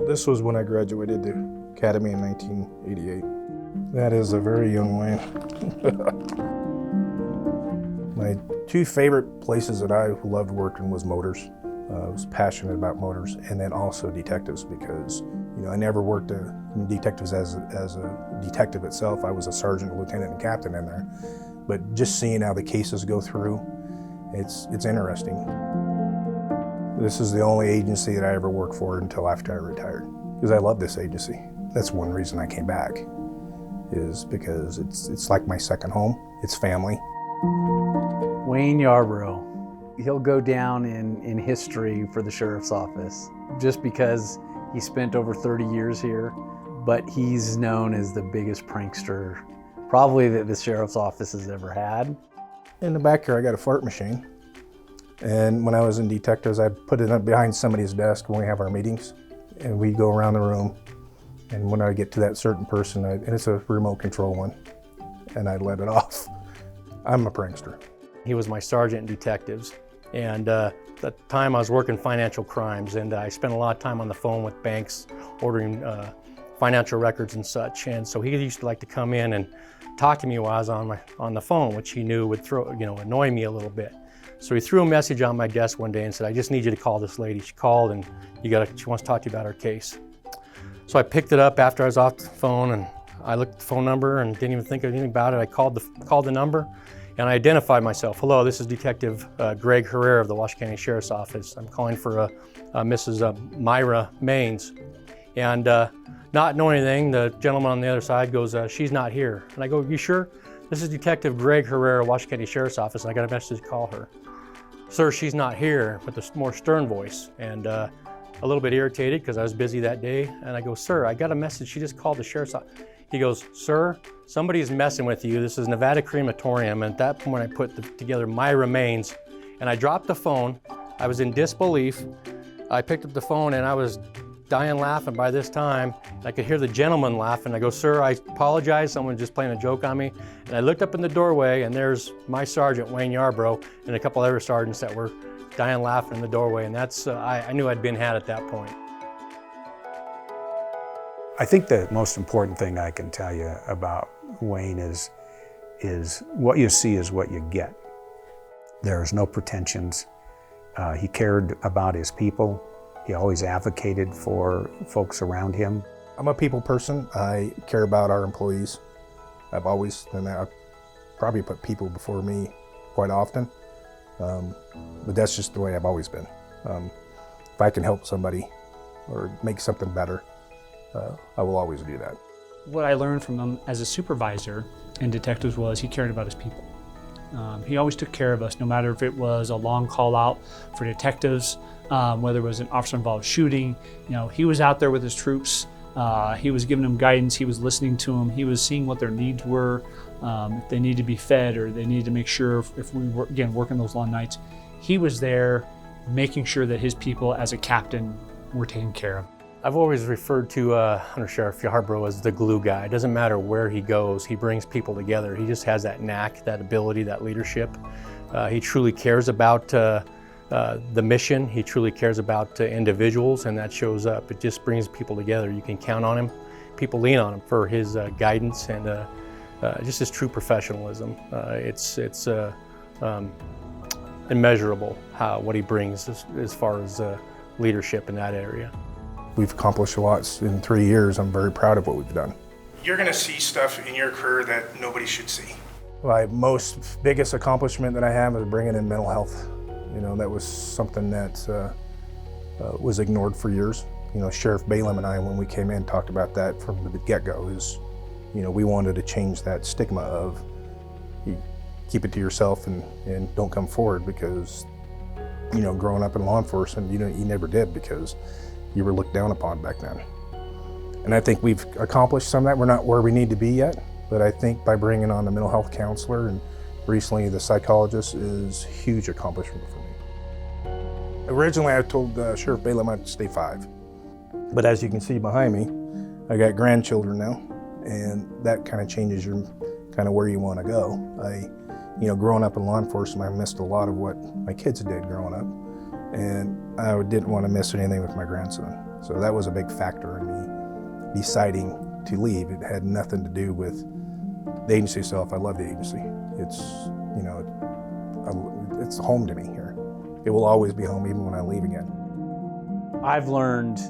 This was when I graduated the academy in 1988. That is a very young Wayne. My two favorite places that I loved working was motors. I was passionate about motors, and then also detectives, because I never worked in detectives as a detective itself. I was a sergeant, lieutenant, and captain in there. But just seeing how the cases go through, it's interesting. This is the only agency that I ever worked for until after I retired, because I love this agency. That's one reason I came back, is because it's like my second home. It's family. Wayne Yarbrough. He'll go down in history for the Sheriff's Office, just because he spent over 30 years here, but he's known as the biggest prankster probably that the Sheriff's Office has ever had. In the back here, I got a fart machine. And when I was in detectives, I'd put it up behind somebody's desk when we have our meetings, and we'd go around the room. And when I get to that certain person, and it's a remote control one, and I'd let it off. I'm a prankster. He was my sergeant in detectives, and at the time I was working financial crimes, and I spent a lot of time on the phone with banks ordering financial records and such. And so he used to like to come in and talk to me while I was on the phone, which he knew would annoy me a little bit. So he threw a message on my desk one day and said, "I just need you to call this lady." She called, and she wants to talk to you about her case. So I picked it up after I was off the phone, and I looked at the phone number and didn't even think anything about it. I called the number, and I identified myself. "Hello, this is Detective Greg Herrera of the Washoe County Sheriff's Office. I'm calling for Mrs. Myra Maines." And not knowing anything, the gentleman on the other side goes, "She's not here." And I go, "You sure? This is Detective Greg Herrera, Washoe County Sheriff's Office, and I got a message to call her." "Sir, she's not here," with a more stern voice, and a little bit irritated because I was busy that day. And I go, "Sir, I got a message. She just called the Sheriff's Office." He goes, "Sir, somebody's messing with you. This is Nevada Crematorium." And at that point, I put together my remains, and I dropped the phone. I was in disbelief. I picked up the phone, and I was dying laughing by this time. I could hear the gentleman laughing. I go, "Sir, I apologize. Someone's just playing a joke on me." And I looked up in the doorway, and there's my sergeant, Wayne Yarbrough, and a couple other sergeants that were dying laughing in the doorway. And that's, I knew I'd been had at that point. I think the most important thing I can tell you about Wayne is what you see is what you get. There's no pretensions. He cared about his people. He always advocated for folks around him. I'm a people person. I care about our employees. I've probably put people before me quite often, but that's just the way I've always been. If I can help somebody or make something better, I will always do that. What I learned from him as a supervisor in detectives was he cared about his people. He always took care of us, no matter if it was a long call out for detectives, whether it was an officer-involved shooting. He was out there with his troops. He was giving them guidance. He was listening to them. He was seeing what their needs were, if they needed to be fed or they needed to make sure if we were, again, working those long nights. He was there making sure that his people as a captain were taken care of. I've always referred to Undersheriff Yarbrough as the glue guy. It doesn't matter where he goes, he brings people together. He just has that knack, that ability, that leadership. He truly cares about the mission. He truly cares about individuals, and that shows up. It just brings people together. You can count on him. People lean on him for his guidance and just his true professionalism. It's immeasurable what he brings as far as leadership in that area. We've accomplished a lot in 3 years. I'm very proud of what we've done. You're gonna see stuff in your career that nobody should see. My biggest accomplishment that I have is bringing in mental health. That was something that was ignored for years. Sheriff Balaam and I, when we came in, talked about that from the get-go. We wanted to change that stigma of you keep it to yourself and don't come forward, because, growing up in law enforcement, you never did, because you were looked down upon back then. And I think we've accomplished some of that. We're not where we need to be yet, but I think by bringing on the mental health counselor and recently the psychologist is a huge accomplishment for me. Originally, I told Sheriff Balaam I'd stay 5. But as you can see behind me, I got grandchildren now, and that kind of changes your where you want to go. Growing up in law enforcement, I missed a lot of what my kids did growing up. And I didn't want to miss anything with my grandson. So that was a big factor in me deciding to leave. It had nothing to do with the agency itself. I love the agency. It's, you know, it's home to me here. It will always be home even when I leave again. I've learned,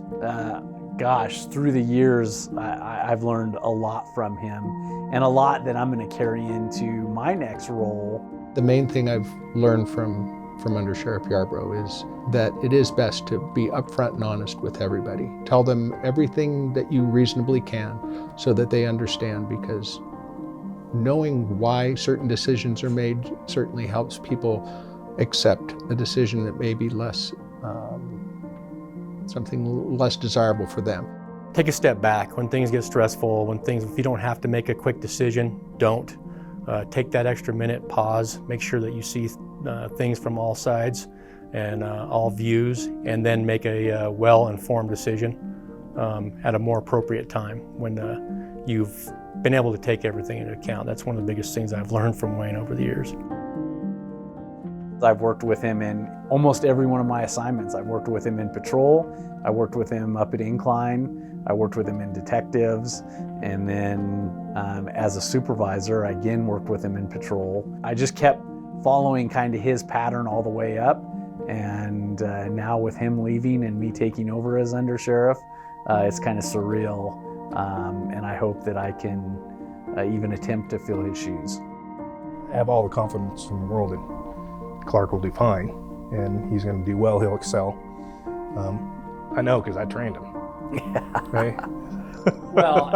gosh, through the years, I've learned a lot from him, and a lot that I'm going to carry into my next role. The main thing I've learned from Undersheriff Yarbrough is that it is best to be upfront and honest with everybody. Tell them everything that you reasonably can so that they understand, because knowing why certain decisions are made certainly helps people accept a decision that may be less, something less desirable for them. Take a step back when things get stressful, if you don't have to make a quick decision, don't. Take that extra minute, pause, make sure that you see things from all sides and all views, and then make a well-informed decision at a more appropriate time when you've been able to take everything into account. That's one of the biggest things I've learned from Wayne over the years. I've worked with him in almost every one of my assignments. I've worked with him in patrol, I worked with him up at Incline, I worked with him in detectives, and then as a supervisor, I again worked with him in patrol. I just kept following kind of his pattern all the way up, and now with him leaving and me taking over as undersheriff, it's kind of surreal, and I hope that I can even attempt to fill his shoes. I have all the confidence in the world that Clark will do fine, and he's going to do well, he'll excel. I know because I trained him. Yeah. Right? Well,